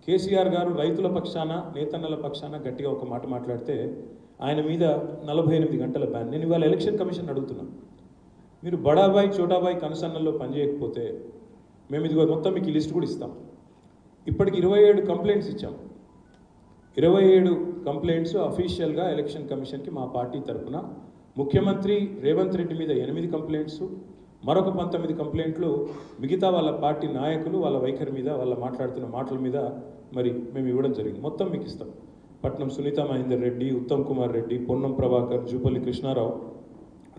కేసీఆర్ గారు రైతుల పక్షాన నేతన్నల పక్షాన గట్టిగా ఒక మాట మాట్లాడితే ఆయన మీద 48 గంటల బ్యాన్. నేను ఇవాళ ఎలక్షన్ కమిషన్ అడుగుతున్నాను, మీరు బడాబాయ్ చోటాబాయ్ కనుసన్నల్లో పనిచేయకపోతే మేము ఇదిగో మొత్తం మీకు ఈ లిస్ట్ కూడా ఇస్తాం. ఇప్పటికి 27 కంప్లైంట్స్ ఇచ్చాం. 27 కంప్లైంట్స్ అఫీషియల్గా ఎలక్షన్ కమిషన్కి మా పార్టీ తరఫున. ముఖ్యమంత్రి రేవంత్ రెడ్డి మీద 8 కంప్లైంట్స్, మరొక 19 కంప్లైంట్లు మిగతా వాళ్ళ పార్టీ నాయకులు వాళ్ళ వైఖరి మీద, వాళ్ళ మాట్లాడుతున్న మాటల మీద మరి మేము ఇవ్వడం జరిగింది. మొత్తం మీకు ఇస్తాం. పట్నం సునీత మహేందర్ రెడ్డి, ఉత్తమ్ కుమార్ రెడ్డి, పొన్నం ప్రభాకర్, జూపల్లి కృష్ణారావు,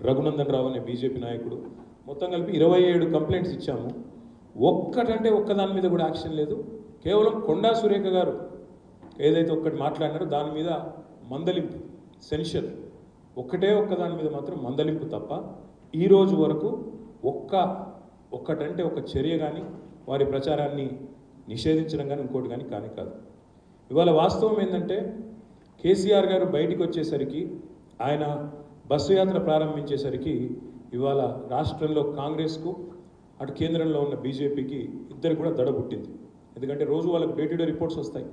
రఘునందన్ రావు అనే బీజేపీ నాయకుడు, మొత్తం కలిపి 27 కంప్లైంట్స్ ఇచ్చాము. ఒక్కటంటే ఒక్కదాని మీద కూడా యాక్షన్ లేదు. కేవలం కొండా సురేఖ గారు ఏదైతే ఒక్కటి మాట్లాడినారో దాని మీద మందలింపు, సెన్షన్, ఒక్కదాని మీద మాత్రం మందలింపు తప్ప ఈ రోజు వరకు ఒక్కటంటే ఒక చర్య కానీ వారి ప్రచారాన్ని నిషేధించడం కానీ ఇంకోటి కానీ కాదు. ఇవాళ వాస్తవం ఏంటంటే కేసీఆర్ గారు బయటికి వచ్చేసరికి, ఆయన బస్సు యాత్ర ప్రారంభించేసరికి ఇవాళ రాష్ట్రంలో కాంగ్రెస్కు అటు కేంద్రంలో ఉన్న బీజేపీకి ఇద్దరు కూడా దడ పుట్టింది. ఎందుకంటే రోజు వాళ్ళకి డే టు డే రిపోర్ట్స్ వస్తాయి.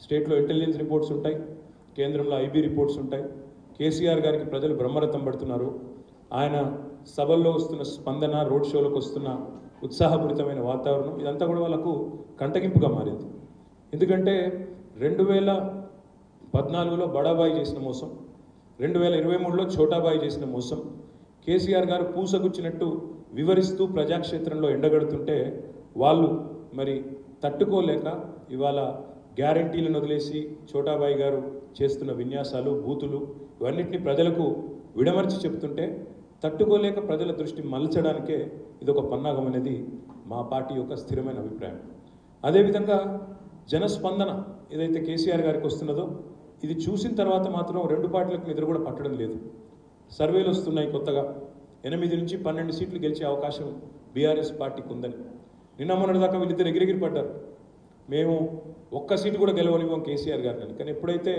స్టేట్లో ఇంటెలిజెన్స్ రిపోర్ట్స్ ఉంటాయి, కేంద్రంలో ఐబీ రిపోర్ట్స్ ఉంటాయి. కేసీఆర్ గారికి ప్రజలు బ్రహ్మరథం పడుతున్నారు. ఆయన సభల్లో వస్తున్న స్పందన, రోడ్ షోలకు వస్తున్న ఉత్సాహపూరితమైన వాతావరణం ఇదంతా కూడా వాళ్ళకు కంటగింపుగా మారింది. ఎందుకంటే 2014లో బడాబాయి చేసిన మోసం, 2023లో చోటాబాయి చేసిన మోసం కేసీఆర్ గారు పూసగుచ్చినట్టు వివరిస్తూ ప్రజాక్షేత్రంలో ఎండగడుతుంటే వాళ్ళు మరి తట్టుకోలేక ఇవాళ గ్యారంటీలను వదిలేసి చోటాబాయి గారు చేస్తున్న విన్యాసాలు, బూతులు ఇవన్నిటిని ప్రజలకు విడమర్చి చెప్తుంటే తట్టుకోలేక ప్రజల దృష్టి మలచడానికే ఇదొక పన్నాగం అనేది మా పార్టీ యొక్క స్థిరమైన అభిప్రాయం. అదేవిధంగా జనస్పందన ఏదైతే కేసీఆర్ గారికి వస్తున్నదో ఇది చూసిన తర్వాత మాత్రం రెండు పార్టీలకు నిద్ర కూడా పట్టడం లేదు. సర్వేలు వస్తున్నాయి కొత్తగా 8 నుంచి 12 సీట్లు గెలిచే అవకాశం బీఆర్ఎస్ పార్టీకి ఉందని. నిన్న మొన్నటిదాకా వీళ్ళిద్దరు ఎగిరెగిరి పడ్డారు, మేము ఒక్క సీటు కూడా గెలవనివ్వం కేసీఆర్ గారిని. కానీ ఎప్పుడైతే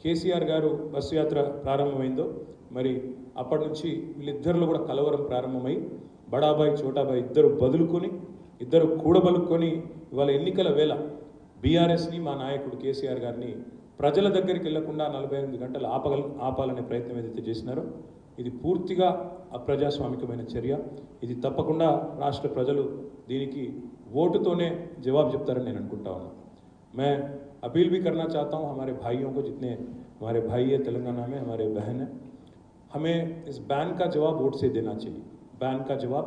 కేసీఆర్ గారు బస్సు యాత్ర ప్రారంభమైందో మరి అప్పటి నుంచి వీళ్ళిద్దరిలో కూడా కలవరం ప్రారంభమై బడాబాయి చోటాబాయి ఇద్దరు కూడబలుక్కొని ఇవాళ ఎన్నికల వేళ బీఆర్ఎస్ని, మా నాయకుడు కేసీఆర్ గారిని ప్రజల దగ్గరికి వెళ్లకుండా 48 గంటలు ఆపాలనే ప్రయత్నం ఏదైతే చేసినారో ఇది పూర్తిగా అప్రజాస్వామికమైన చర్య. ఇది తప్పకుండా రాష్ట్ర ప్రజలు దీనికి ఓటుతోనే జవాబు చెప్తారని నేను అనుకుంటా ఉన్నాను. मैं अपील भी करना चाहता हूँ हमारे भाइयों को, जितने हमारे भाई है तेलंगाना में, हमारे बहन है, हमें इस बैन का जवाब वोट से देना चाहिए. बैन का जवाब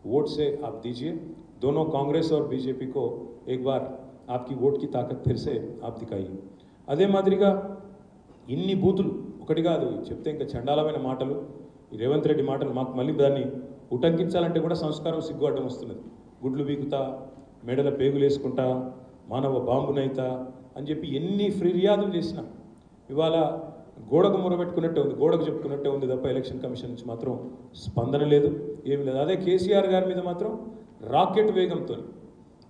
वोट से आप दीजिए. दोनों कांग्रेस और बीजेपी को एक बार आपकी वोट की ताकत फिर से आप दिखाइए. అదే మాదిరిగా ఇన్ని బూతులు ఒకటి కాదు చెప్తే ఇంకా చండాలమైన మాటలు, ఈ రేవంత్ రెడ్డి మాటలు మాకు మళ్ళీ దాన్ని ఉటంకించాలంటే కూడా సంస్కారం సిగ్గు అడ్డం వస్తున్నది. గుడ్లు బీకుతా, మెడల పేగులు వేసుకుంటా, మానవ బాంబునైతా అని చెప్పి ఎన్ని ఫిర్యాదులు చేసినా ఇవాళ గోడకు మొరబెట్టుకున్నట్టే ఉంది, గోడకు చెప్పుకున్నట్టే ఉంది తప్ప ఎలక్షన్ కమిషన్ నుంచి మాత్రం స్పందన లేదు, ఏమి లేదు. అదే కేసీఆర్ గారి మీద మాత్రం రాకెట్ వేగంతో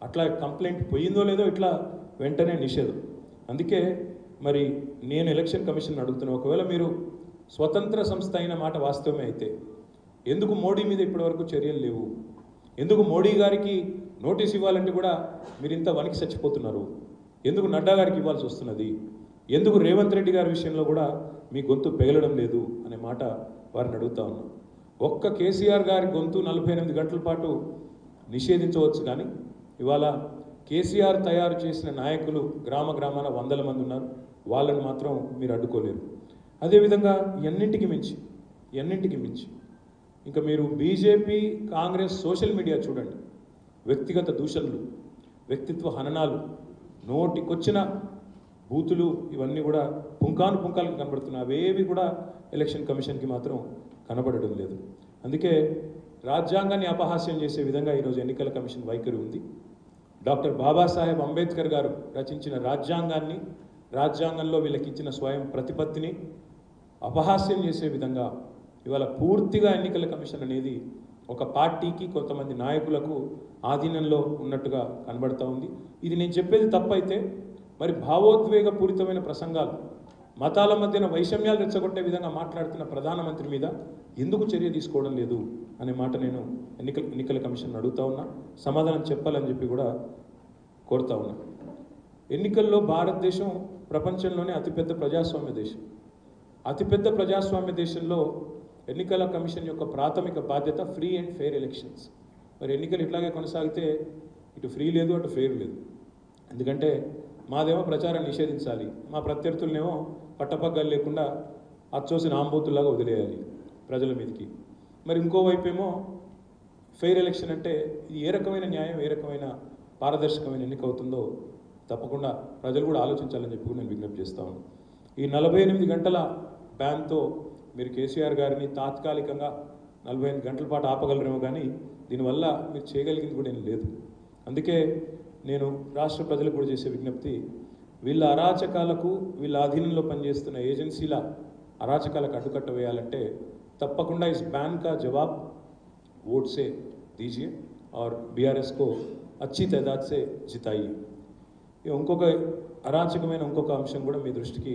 అట్లా కంప్లైంట్ పోయిందో లేదో ఇట్లా వెంటనే నిషేధం. అందుకే మరి నేను ఎలక్షన్ కమిషన్ అడుగుతున్నా, ఒకవేళ మీరు స్వతంత్ర సంస్థ అయిన మాట వాస్తవమే అయితే ఎందుకు మోడీ మీద ఇప్పటివరకు చర్యలు లేవు? ఎందుకు మోడీ గారికి నోటీస్ ఇవ్వాలంటే కూడా మీరు ఇంత వనికి చచ్చిపోతున్నారు? ఎందుకు నడ్డా గారికి ఇవ్వాల్సి వస్తున్నది? ఎందుకు రేవంత్ రెడ్డి గారి విషయంలో కూడా మీ గొంతు పెగలడం లేదు అనే మాట వారిని అడుగుతా ఉన్నాం. ఒక్క కేసీఆర్ గారి గొంతు 48 గంటల పాటు నిషేధించవచ్చు, కానీ ఇవాళ కేసీఆర్ తయారు చేసిన నాయకులు గ్రామాన 100 మంది ఉన్నారు, వాళ్ళని మాత్రం మీరు అడ్డుకోలేరు. అదేవిధంగా ఎన్నింటికి మించి ఇంకా మీరు బీజేపీ, కాంగ్రెస్ సోషల్ మీడియా చూడండి, వ్యక్తిగత దూషణలు, వ్యక్తిత్వ హననాలు, నోటికొచ్చిన బూతులు ఇవన్నీ కూడా పుంకాలకు కనబడుతున్నాయి. అవేవి కూడా ఎలక్షన్ కమిషన్కి మాత్రం కనబడడం లేదు. అందుకే రాజ్యాంగాన్ని అపహాస్యం చేసే విధంగా ఈరోజు ఎన్నికల కమిషన్ వైఖరి ఉంది. డాక్టర్ బాబాసాహెబ్ అంబేద్కర్ గారు రచించిన రాజ్యాంగంలో వీళ్ళకి ఇచ్చిన స్వయం ప్రతిపత్తిని అపహాస్యం చేసే విధంగా ఇవాళ పూర్తిగా ఎన్నికల కమిషన్ అనేది ఒక పార్టీకి, కొంతమంది నాయకులకు ఆధీనంలో ఉన్నట్టుగా కనబడతా ఉంది. ఇది నేను చెప్పేది తప్పైతే మరి భావోద్వేగపూరితమైన ప్రసంగాలు, మతాల మధ్యన వైషమ్యాలు రెచ్చగొట్టే విధంగా మాట్లాడుతున్న ప్రధానమంత్రి మీద ఎందుకు చర్య తీసుకోవడం లేదు అనే మాట నేను ఎన్నికల కమిషన్ అడుగుతా ఉన్నా, సమాధానం చెప్పాలని చెప్పి కూడా కోరుతా ఉన్నా. ఎన్నికల్లో భారతదేశం ప్రపంచంలోనే అతిపెద్ద ప్రజాస్వామ్య దేశం. అతిపెద్ద ప్రజాస్వామ్య దేశంలో ఎన్నికల కమిషన్ యొక్క ప్రాథమిక బాధ్యత ఫ్రీ అండ్ ఫెయిర్ ఎలక్షన్స్. మరి ఎన్నికలు ఇట్లాగే కొనసాగితే ఇటు ఫ్రీ లేదు, అటు ఫెయిర్ లేదు. ఎందుకంటే మాదేమో ప్రచారం నిషేధించాలి, మా ప్రత్యర్థులనేమో పట్టపగ్గాలు లేకుండా అచ్చోసిన ఆంబోతుల్లాగా వదిలేయాలి ప్రజల మీదకి. మరి ఇంకోవైపు ఏమో ఫెయిర్ ఎలక్షన్ అంటే ఇది ఏ రకమైన న్యాయం, ఏ రకమైన పారదర్శకమైన ఎన్నిక అవుతుందో తప్పకుండా ప్రజలు కూడా ఆలోచించాలని చెప్పి నేను విజ్ఞప్తి చేస్తా ఉన్నాను. ఈ 48 గంటల బ్యాన్తో మీరు కేసీఆర్ గారిని తాత్కాలికంగా 48 గంటల పాటు ఆపగలరేమో, కానీ దీనివల్ల మీరు చేయగలిగింది కూడా ఏం లేదు. అందుకే నేను రాష్ట్ర ప్రజలకు కూడా చేసే విజ్ఞప్తి, వీళ్ళ అరాచకాలకు, వీళ్ళ అధీనంలో పనిచేస్తున్న ఏజెన్సీల అరాచకాలకు అడ్డుకట్ట వేయాలంటే తప్పకుండా इस बैन का जवाब वोट से दीजिए और बीआरएस को अच्छी तादाद से जिताइए. ఇంకొక అరాచకమైన ఇంకొక అంశం కూడా మీ దృష్టికి